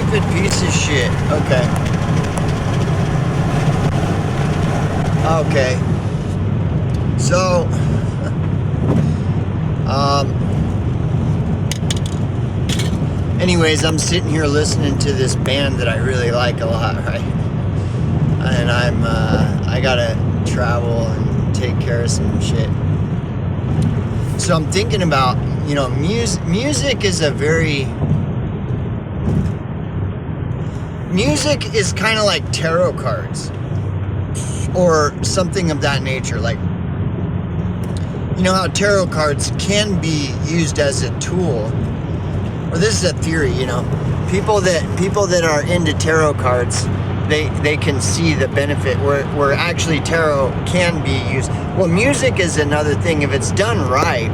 stupid piece of shit. Okay. Okay. So, anyways, I'm sitting here listening to this band that I really like a lot, right? And I gotta travel and take care of some shit. So I'm thinking about, music is music is kind of like tarot cards or something of that nature. Like, how tarot cards can be used as a tool, or this is a theory, people that are into tarot cards, they can see the benefit where actually tarot can be used. Well, music is another thing if it's done right.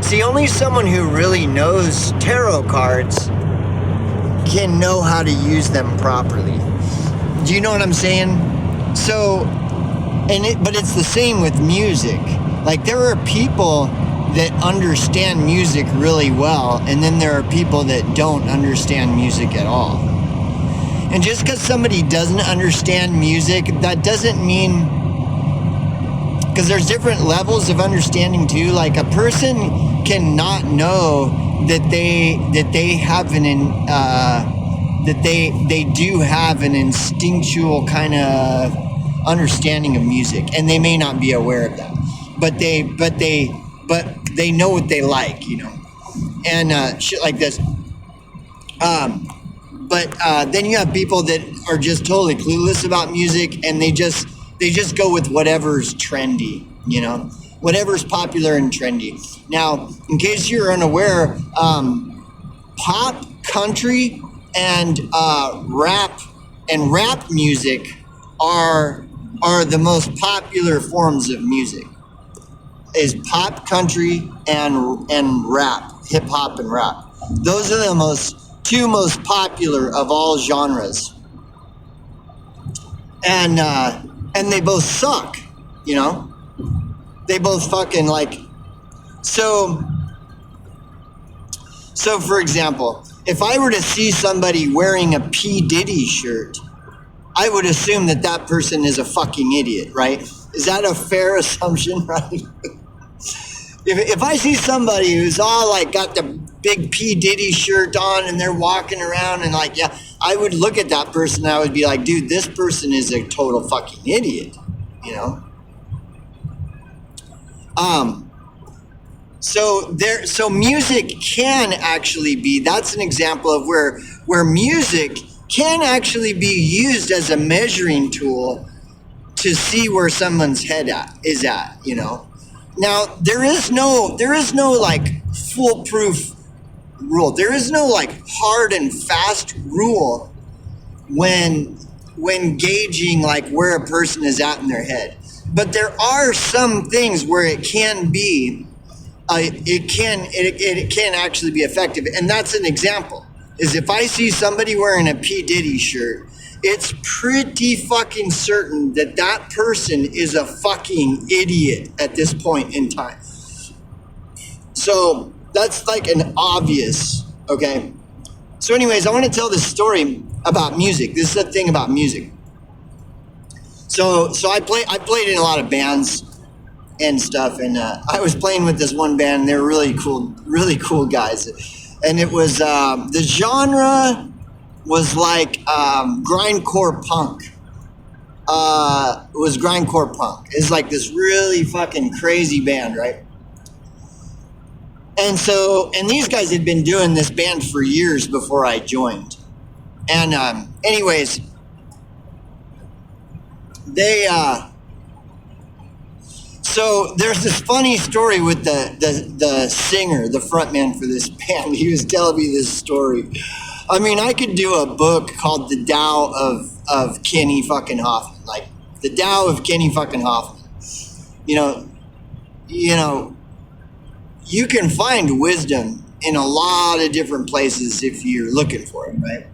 See, only someone who really knows tarot cards can know how to use them properly. Do you know what I'm saying? So, but it's the same with music. Like, there are people that understand music really well, and then there are people that don't understand music at all. And just because somebody doesn't understand music, that doesn't mean, because there's different levels of understanding too. Like, a person cannot know that they have they do have an instinctual kind of understanding of music, and they may not be aware of that, but they know what they like, and shit like this. But then you have people that are just totally clueless about music, and they just go with whatever's trendy, whatever's popular and trendy. Now, in case you're unaware, pop, country, and rap music are the most popular forms of music. Is pop, country, and rap, hip hop and rap. Those are the two most popular of all genres, and they both suck. They both fucking so. For example, if I were to see somebody wearing a P. Diddy shirt, I would assume that person is a fucking idiot, right? Is that a fair assumption, right? If I see somebody who's all got the big P. Diddy shirt on and they're walking around and I would look at that person and I would be like, dude, this person is a total fucking idiot, So music can actually be, that's an example of where music can actually be used as a measuring tool to see where someone's head is at. Now, there is no foolproof rule. There is no hard and fast rule when gauging where a person is at in their head. But there are some things where it can be, it can actually be effective. And that's an example, is if I see somebody wearing a P. Diddy shirt, it's pretty fucking certain that person is a fucking idiot at this point in time. So that's an obvious, okay? So anyways, I want to tell this story about music. This is the thing about music. So I played in a lot of bands and stuff, and I was playing with this one band, and they were really cool guys. And it was, the genre was grindcore punk. It was grindcore punk. It's this really fucking crazy band, right? And these guys had been doing this band for years before I joined. And anyways, they so there's this funny story with the singer, the frontman for this band. He was telling me this story. I mean, I could do a book called The Tao of Kenny fucking Hoffman, The Tao of Kenny fucking Hoffman. You can find wisdom in a lot of different places if you're looking for it, right?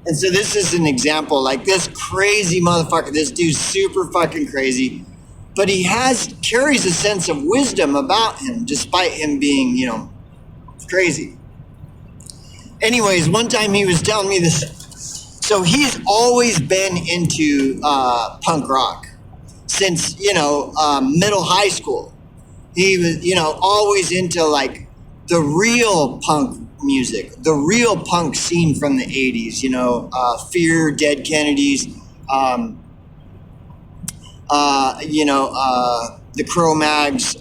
And so this is an example, this crazy motherfucker, this dude's super fucking crazy, but he carries a sense of wisdom about him, despite him being, crazy. Anyways, one time he was telling me this So he's always been into punk rock since, middle high school. He was, always into like the real punk music, the real punk scene from the 80s, Fear, Dead Kennedys, the Cro-Mags,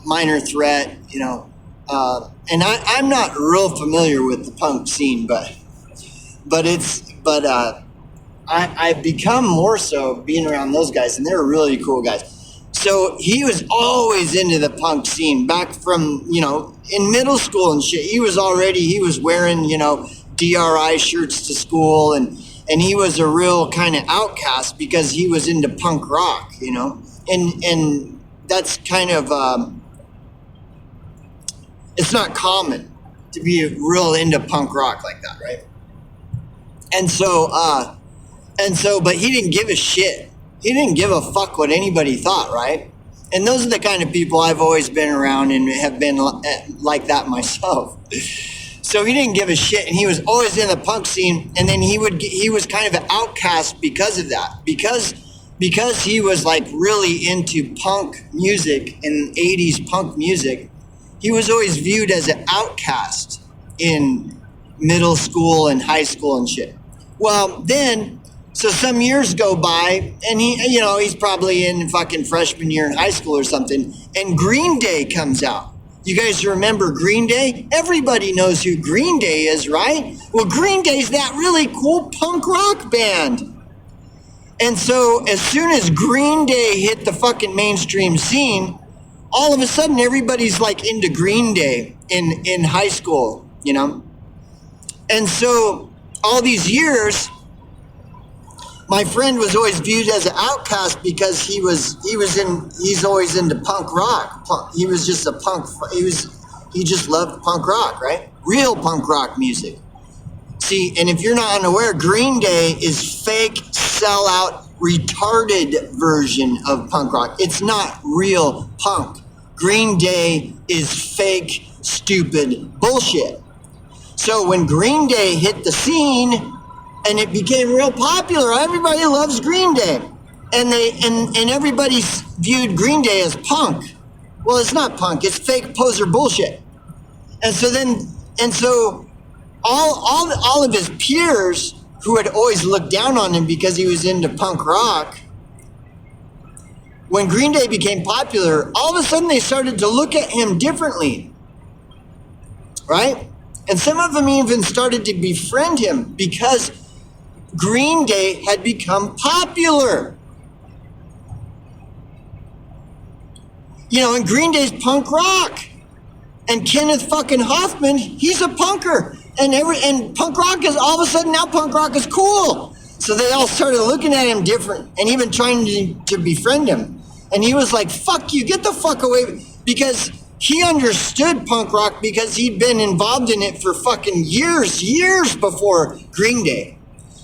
Minor Threat, and I'm not real familiar with the punk scene, but I've become more so being around those guys, and they're really cool guys. So he was always into the punk scene back from, in middle school and shit. He was wearing, DRI shirts to school, and he was a real kind of outcast because he was into punk rock, and that's kind of, it's not common to be real into punk rock like that, right? And so, but he didn't give a shit. He didn't give a fuck what anybody thought, right? And those are the kind of people I've always been around and have been like that myself. So he didn't give a shit, and he was always in the punk scene. And then he was kind of an outcast because of that, because he was like really into punk music and 80s punk music. He was always viewed as an outcast in middle school and high school and shit. Well, then, so some years go by, and he's probably in fucking freshman year in high school or something, and Green Day comes out. You guys remember Green Day? Everybody knows who Green Day is, right? Well, Green Day's that really cool punk rock band. And so as soon as Green Day hit the fucking mainstream scene, all of a sudden everybody's like into Green Day in high school, And so all these years, my friend was always viewed as an outcast because he's always into punk rock. He was just a punk. He just loved punk rock, right? Real punk rock music. See, and if you're not unaware, Green Day is fake, sellout, retarded version of punk rock. It's not real punk. Green Day is fake, stupid bullshit. So when Green Day hit the scene and it became real popular, everybody loves Green Day. And everybody viewed Green Day as punk. Well, it's not punk, it's fake poser bullshit. And so all of his peers who had always looked down on him because he was into punk rock, when Green Day became popular, all of a sudden they started to look at him differently, right? And some of them even started to befriend him because Green Day had become popular. And Green Day's punk rock. And Kenneth fucking Hoffman, he's a punker. And punk rock is, all of a sudden now punk rock is cool. So they all started looking at him different and even trying to befriend him. And he was like, fuck you, get the fuck away. Because he understood punk rock because he'd been involved in it for fucking years before Green Day.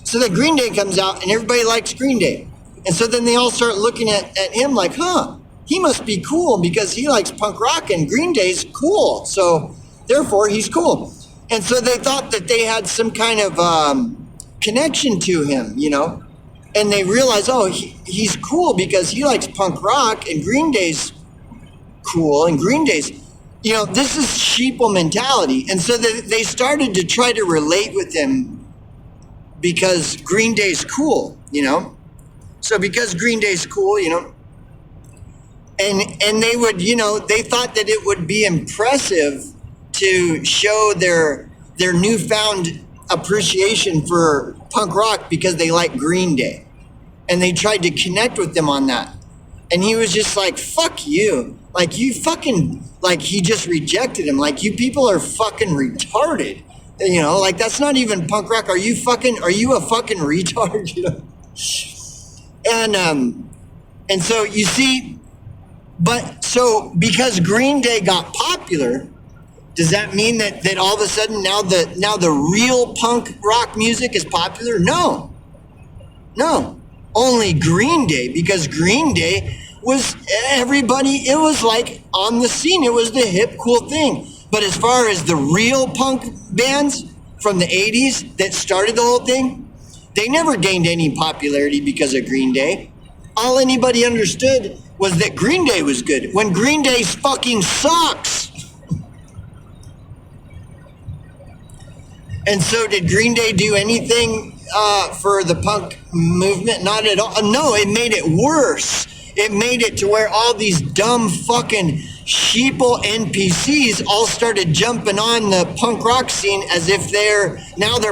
So then Green Day comes out and everybody likes Green Day. And so then they all start looking at him like, he must be cool because he likes punk rock and Green Day's cool. So therefore he's cool. And so they thought that they had some kind of connection to him, And they realized, he's cool because he likes punk rock and Green Day's cool. And Green Day's, this is sheeple mentality. And so they started to try to relate with him because Green Day's cool, So because Green Day's cool, and they would, they thought that it would be impressive to show their newfound appreciation for punk rock because they like Green Day. And they tried to connect with them on that. And he was just like, fuck you. Like, you fucking, like, he just rejected him. Like, you people are fucking retarded. Like, that's not even punk rock. Are you a fucking retard? And so you see, but so because Green Day got popular, does that mean that all of a sudden now the real punk rock music is popular? No. Only Green Day, because Green Day was everybody, it was like on the scene. It was the hip, cool thing. But as far as the real punk bands from the 80s that started the whole thing, they never gained any popularity because of Green Day. All anybody understood was that Green Day was good, when Green Day fucking sucks. And so did Green Day do anything for the punk movement? Not at all. No, it made it worse. It made it to where all these dumb fucking sheeple NPCs all started jumping on the punk rock scene as if they're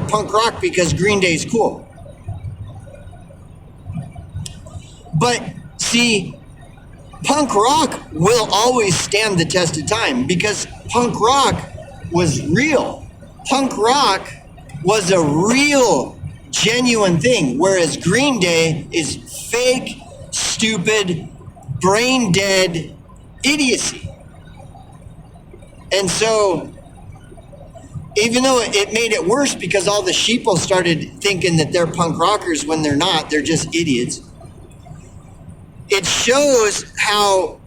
punk rock because Green Day's cool. But see, punk rock will always stand the test of time because punk rock was real. Punk rock was a real, genuine thing, whereas Green Day is fake, stupid, brain dead idiocy. And so, even though it made it worse because all the sheeple started thinking that they're punk rockers when they're not, they're just idiots. It shows how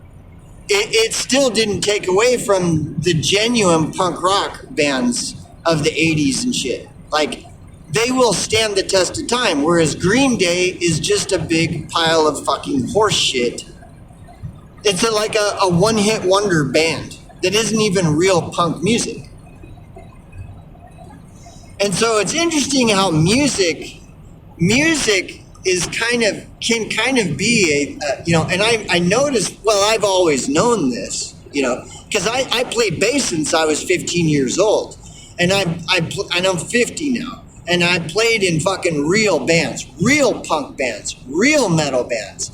it still didn't take away from the genuine punk rock bands of the 80s and shit. Like, they will stand the test of time, whereas Green Day is just a big pile of fucking horse shit. It's like a one-hit wonder band that isn't even real punk music. And so it's interesting how music is can kind of be and I noticed, well, I've always known this, because I played bass since I was 15 years old, and I'm 50 now, and I played in fucking real bands, real punk bands, real metal bands,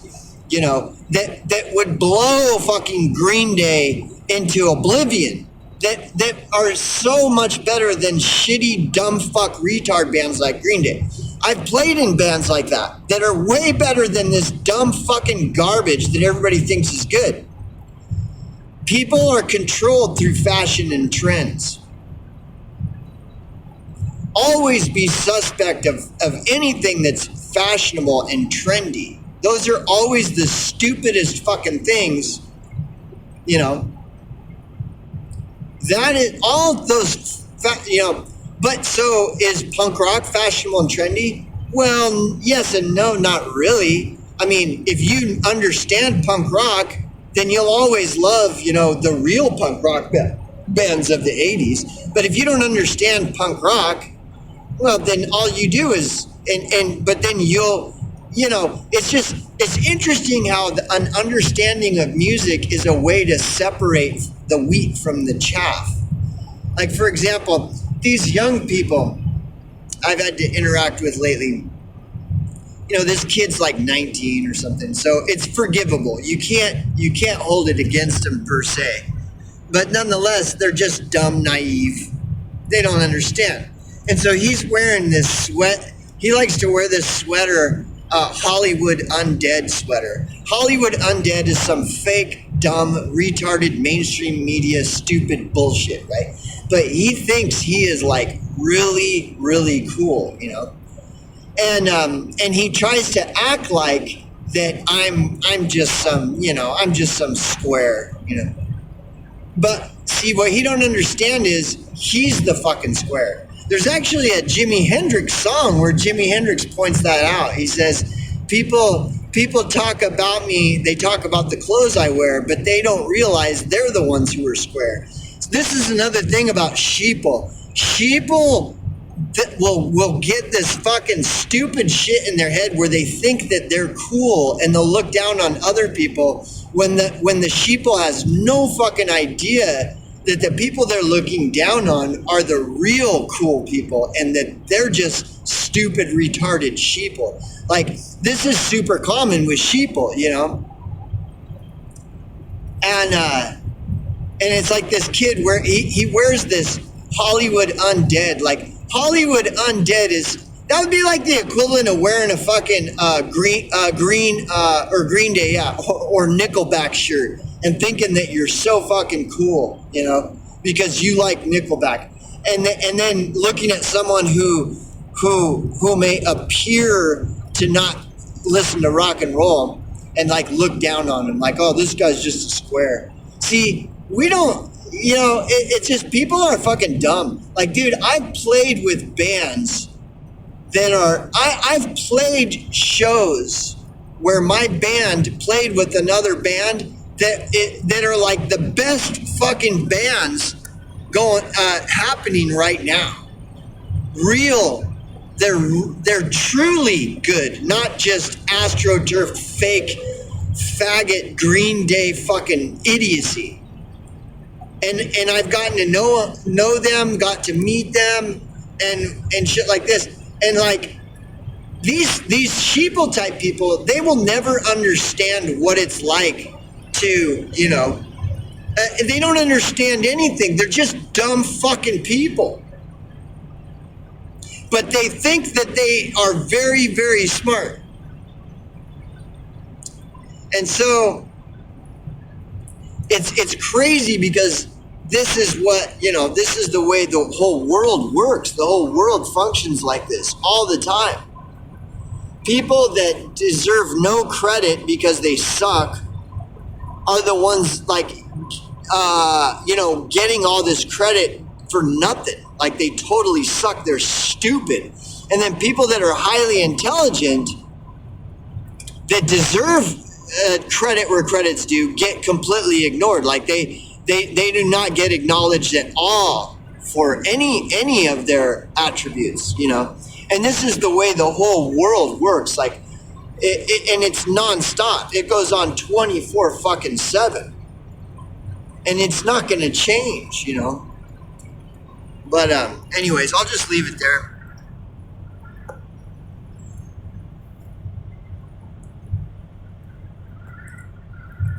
that would blow fucking Green Day into oblivion, that are so much better than shitty, dumb fuck retard bands like Green Day. I've played in bands like that are way better than this dumb fucking garbage that everybody thinks is good. People are controlled through fashion and trends. Always be suspect of anything that's fashionable and trendy. Those are always the stupidest fucking things, That is all those, But so is punk rock fashionable and trendy? Well, yes and no, not really. I mean, if you understand punk rock, then you'll always love, the real punk rock bands of the 80s. But if you don't understand punk rock, well, then all you do is, but then you'll, it's interesting how an understanding of music is a way to separate the wheat from the chaff. Like, for example, these young people I've had to interact with lately, this kid's like 19 or something, so it's forgivable. You can't hold it against them per se, but nonetheless, they're just dumb, naive. They don't understand, and so he's wearing this sweat. He likes to wear this sweater, Hollywood Undead sweater. Hollywood Undead is some fake, dumb, retarded mainstream media stupid bullshit, right? But he thinks he is like really, really cool, and he tries to act like that I'm just some square, But see, what he don't understand is he's the fucking square. There's actually a Jimi Hendrix song where Jimi Hendrix points that out. He says, people talk about me, they talk about the clothes I wear, but they don't realize they're the ones who are square. This is another thing about sheeple. Sheeple that will get this fucking stupid shit in their head where they think that they're cool, and they'll look down on other people when the sheeple has no fucking idea that the people they're looking down on are the real cool people, and that they're just stupid, retarded sheeple. Like, this is super common with sheeple, And it's like this kid where he wears this Hollywood Undead. Like, Hollywood Undead that would be like the equivalent of wearing a fucking Green Day, yeah, or Nickelback shirt, and thinking that you're so fucking cool, because you like Nickelback, and then looking at someone who may appear to not listen to rock and roll and like look down on him, like, oh, this guy's just a square. See, we don't it's just people are fucking dumb. Like, dude, I've played with bands that are, I've played shows where my band played with another band that are like the best fucking bands happening right now. They're truly good, not just AstroTurf fake faggot Green Day fucking idiocy. And I've gotten to know them, got to meet them, and shit like this. And like these sheeple type people, they will never understand what it's like to, they don't understand anything. They're just dumb fucking people. But they think that they are very, very smart. And so it's crazy because this is this is the way the whole world works. The whole world functions like this all the time. People that deserve no credit because they suck are the ones like, getting all this credit for nothing. Like they totally suck. They're stupid. And then people that are highly intelligent that deserve credit where credit's due get completely ignored. Like they do not get acknowledged at all for any of their attributes, And this is the way the whole world works. Like, and it's nonstop. It goes on 24/7, and it's not going to change, But anyways, I'll just leave it there.